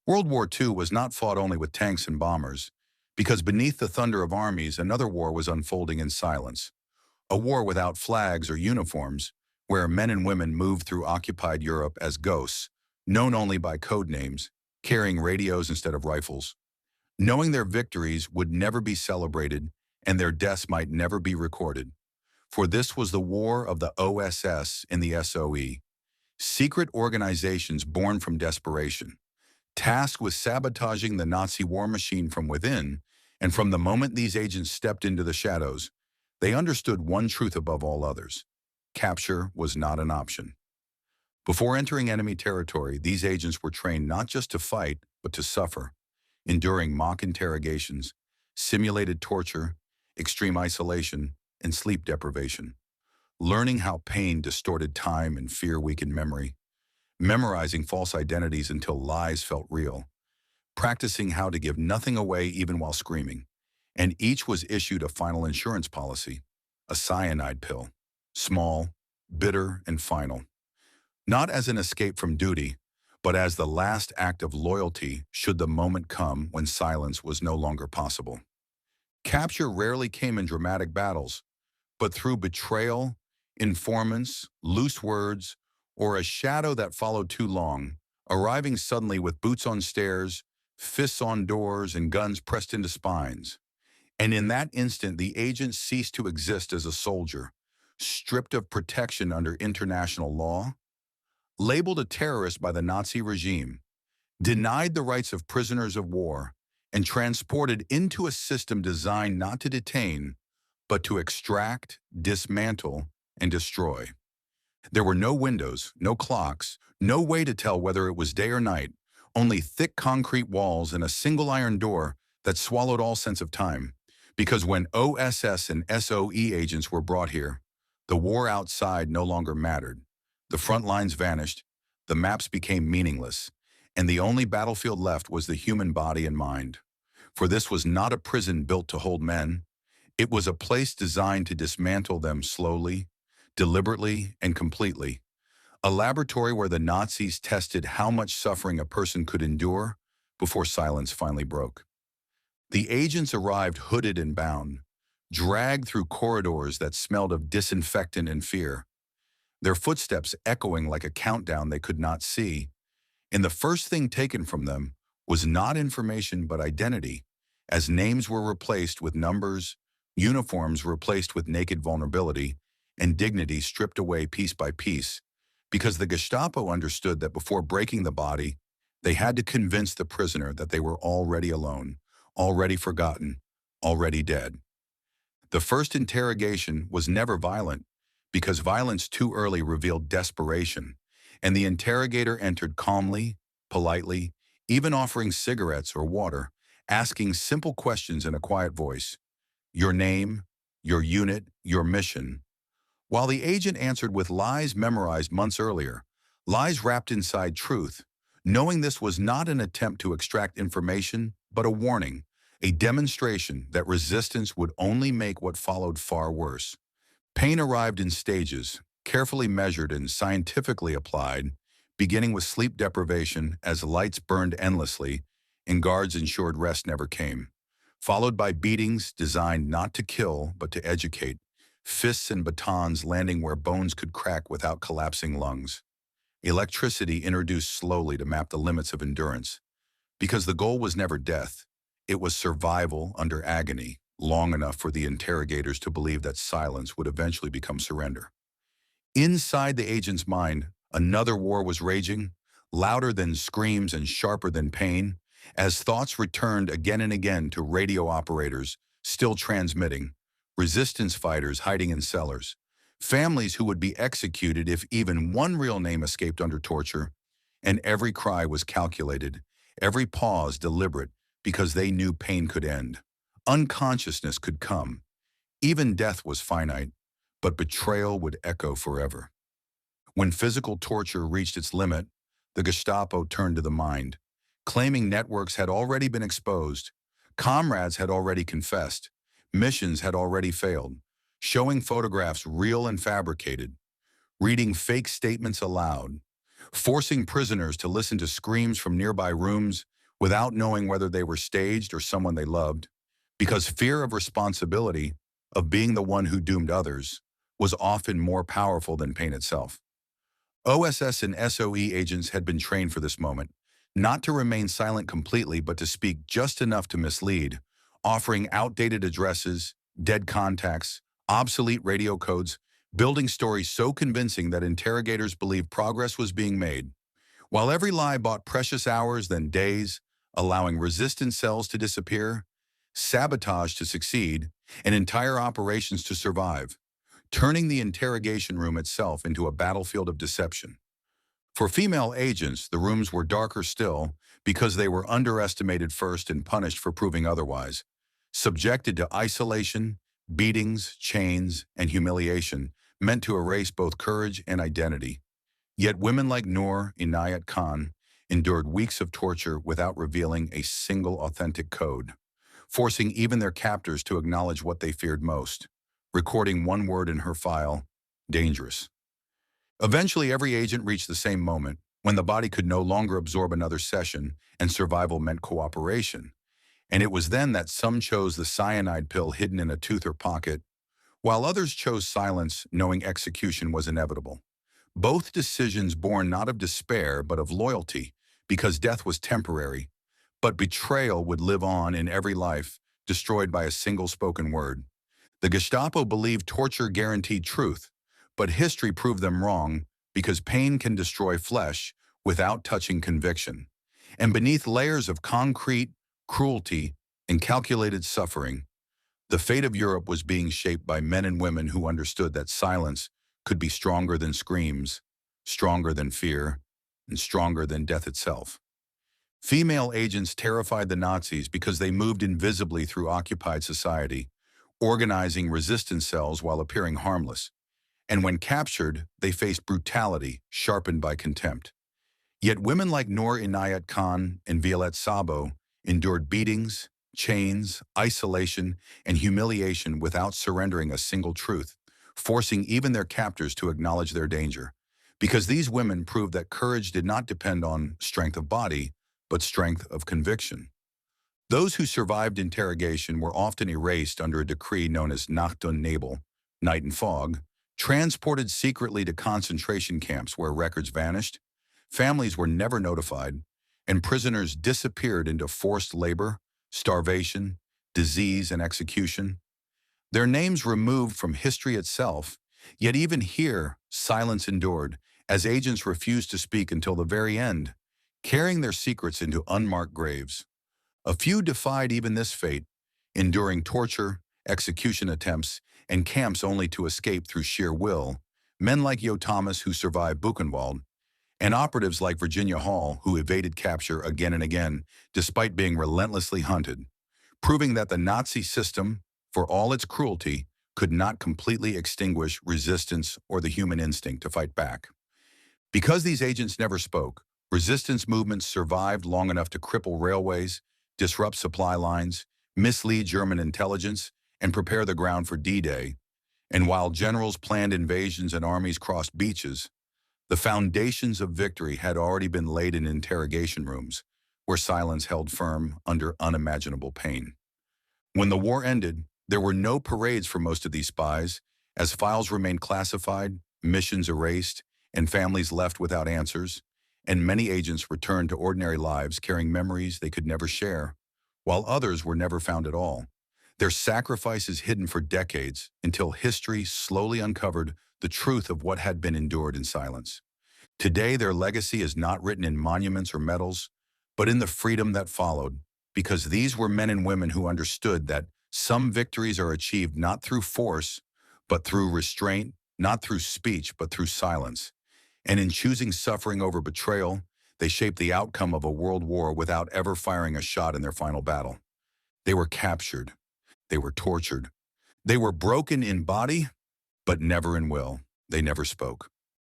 World War II was not fought only with tanks and bombers, because beneath the thunder of armies, another war was unfolding in silence. A war without flags or uniforms, where men and women moved through occupied Europe as ghosts, known only by code names, carrying radios instead of rifles, knowing their victories would never be celebrated and their deaths might never be recorded. For this was the war of the OSS and the SOE, secret organizations born from desperation, tasked with sabotaging the Nazi war machine from within, and from the moment these agents stepped into the shadows, they understood one truth above all others: capture was not an option. Before entering enemy territory, these agents were trained not just to fight, but to suffer, enduring mock interrogations, simulated torture, extreme isolation, and sleep deprivation, learning how pain distorted time and fear weakened memory, memorizing false identities until lies felt real, practicing how to give nothing away even while screaming. And each was issued a final insurance policy, a cyanide pill, small, bitter, and final. Not as an escape from duty, but as the last act of loyalty should the moment come when silence was no longer possible. Capture rarely came in dramatic battles, but through betrayal, informants, loose words, or a shadow that followed too long, arriving suddenly with boots on stairs, fists on doors, and guns pressed into spines. And in that instant, the agent ceased to exist as a soldier, stripped of protection under international law, labeled a terrorist by the Nazi regime, denied the rights of prisoners of war, and transported into a system designed not to detain, but to extract, dismantle, and destroy. There were no windows, no clocks, no way to tell whether it was day or night, only thick concrete walls and a single iron door that swallowed all sense of time. Because when OSS and SOE agents were brought here, the war outside no longer mattered. The front lines vanished, the maps became meaningless, and the only battlefield left was the human body and mind. For this was not a prison built to hold men. It was a place designed to dismantle them slowly, deliberately, and completely. A laboratory where the Nazis tested how much suffering a person could endure before silence finally broke. The agents arrived hooded and bound, dragged through corridors that smelled of disinfectant and fear, their footsteps echoing like a countdown they could not see. And the first thing taken from them was not information but identity, as names were replaced with numbers, uniforms replaced with naked vulnerability, and dignity stripped away piece by piece, because the Gestapo understood that before breaking the body, they had to convince the prisoner that they were already alone, already forgotten, already dead. The first interrogation was never violent, because violence too early revealed desperation, and the interrogator entered calmly, politely, even offering cigarettes or water, asking simple questions in a quiet voice. Your name, your unit, your mission. While the agent answered with lies memorized months earlier, lies wrapped inside truth, knowing this was not an attempt to extract information, but a warning, a demonstration that resistance would only make what followed far worse. Pain arrived in stages, carefully measured and scientifically applied, beginning with sleep deprivation as lights burned endlessly and guards ensured rest never came, followed by beatings designed not to kill but to educate, fists and batons landing where bones could crack without collapsing lungs. Electricity introduced slowly to map the limits of endurance, because the goal was never death, it was survival under agony, long enough for the interrogators to believe that silence would eventually become surrender. Inside the agent's mind, another war was raging, louder than screams and sharper than pain, as thoughts returned again and again to radio operators, still transmitting, resistance fighters hiding in cellars, families who would be executed if even one real name escaped under torture, and every cry was calculated, every pause deliberate, because they knew pain could end. Unconsciousness could come. Even death was finite, but betrayal would echo forever. When physical torture reached its limit, the Gestapo turned to the mind, claiming networks had already been exposed, comrades had already confessed, missions had already failed, showing photographs real and fabricated, reading fake statements aloud, forcing prisoners to listen to screams from nearby rooms, without knowing whether they were staged or someone they loved, because fear of responsibility, of being the one who doomed others, was often more powerful than pain itself. OSS and SOE agents had been trained for this moment, not to remain silent completely but to speak just enough to mislead, offering outdated addresses, dead contacts, obsolete radio codes, building stories so convincing that interrogators believed progress was being made. While every lie bought precious hours, then days, allowing resistance cells to disappear, sabotage to succeed, and entire operations to survive, turning the interrogation room itself into a battlefield of deception. For female agents, the rooms were darker still because they were underestimated first and punished for proving otherwise, subjected to isolation, beatings, chains, and humiliation meant to erase both courage and identity. Yet women like Noor Inayat Khan endured weeks of torture without revealing a single authentic code, forcing even their captors to acknowledge what they feared most, recording one word in her file: dangerous. Eventually, every agent reached the same moment, when the body could no longer absorb another session and survival meant cooperation. And it was then that some chose the cyanide pill hidden in a tooth or pocket, while others chose silence, knowing execution was inevitable. Both decisions born not of despair but of loyalty, because death was temporary, but betrayal would live on in every life, destroyed by a single spoken word. The Gestapo believed torture guaranteed truth, but history proved them wrong, because pain can destroy flesh without touching conviction. And beneath layers of concrete, cruelty, and calculated suffering, the fate of Europe was being shaped by men and women who understood that silence could be stronger than screams, stronger than fear, and stronger than death itself. Female agents terrified the Nazis because they moved invisibly through occupied society, organizing resistance cells while appearing harmless. And when captured, they faced brutality sharpened by contempt. Yet women like Noor Inayat Khan and Violette Sabo endured beatings, chains, isolation, and humiliation without surrendering a single truth, forcing even their captors to acknowledge their danger. Because these women proved that courage did not depend on strength of body, but strength of conviction. Those who survived interrogation were often erased under a decree known as Nacht und Nebel, night and fog, transported secretly to concentration camps where records vanished, families were never notified, and prisoners disappeared into forced labor, starvation, disease, and execution. Their names removed from history itself, yet even here, silence endured, as agents refused to speak until the very end, carrying their secrets into unmarked graves. A few defied even this fate, enduring torture, execution attempts, and camps only to escape through sheer will, men like Yo Thomas who survived Buchenwald, and operatives like Virginia Hall who evaded capture again and again despite being relentlessly hunted, proving that the Nazi system, for all its cruelty, could not completely extinguish resistance or the human instinct to fight back. Because these agents never spoke, resistance movements survived long enough to cripple railways, disrupt supply lines, mislead German intelligence, and prepare the ground for D-Day. And while generals planned invasions and armies crossed beaches, the foundations of victory had already been laid in interrogation rooms, where silence held firm under unimaginable pain. When the war ended, there were no parades for most of these spies, as files remained classified, missions erased, and families left without answers, and many agents returned to ordinary lives carrying memories they could never share, while others were never found at all. Their sacrifices hidden for decades until history slowly uncovered the truth of what had been endured in silence. Today, their legacy is not written in monuments or medals, but in the freedom that followed, because these were men and women who understood that some victories are achieved not through force, but through restraint, not through speech, but through silence. And in choosing suffering over betrayal, they shaped the outcome of a world war without ever firing a shot in their final battle. They were captured. They were tortured. They were broken in body, but never in will. They never spoke.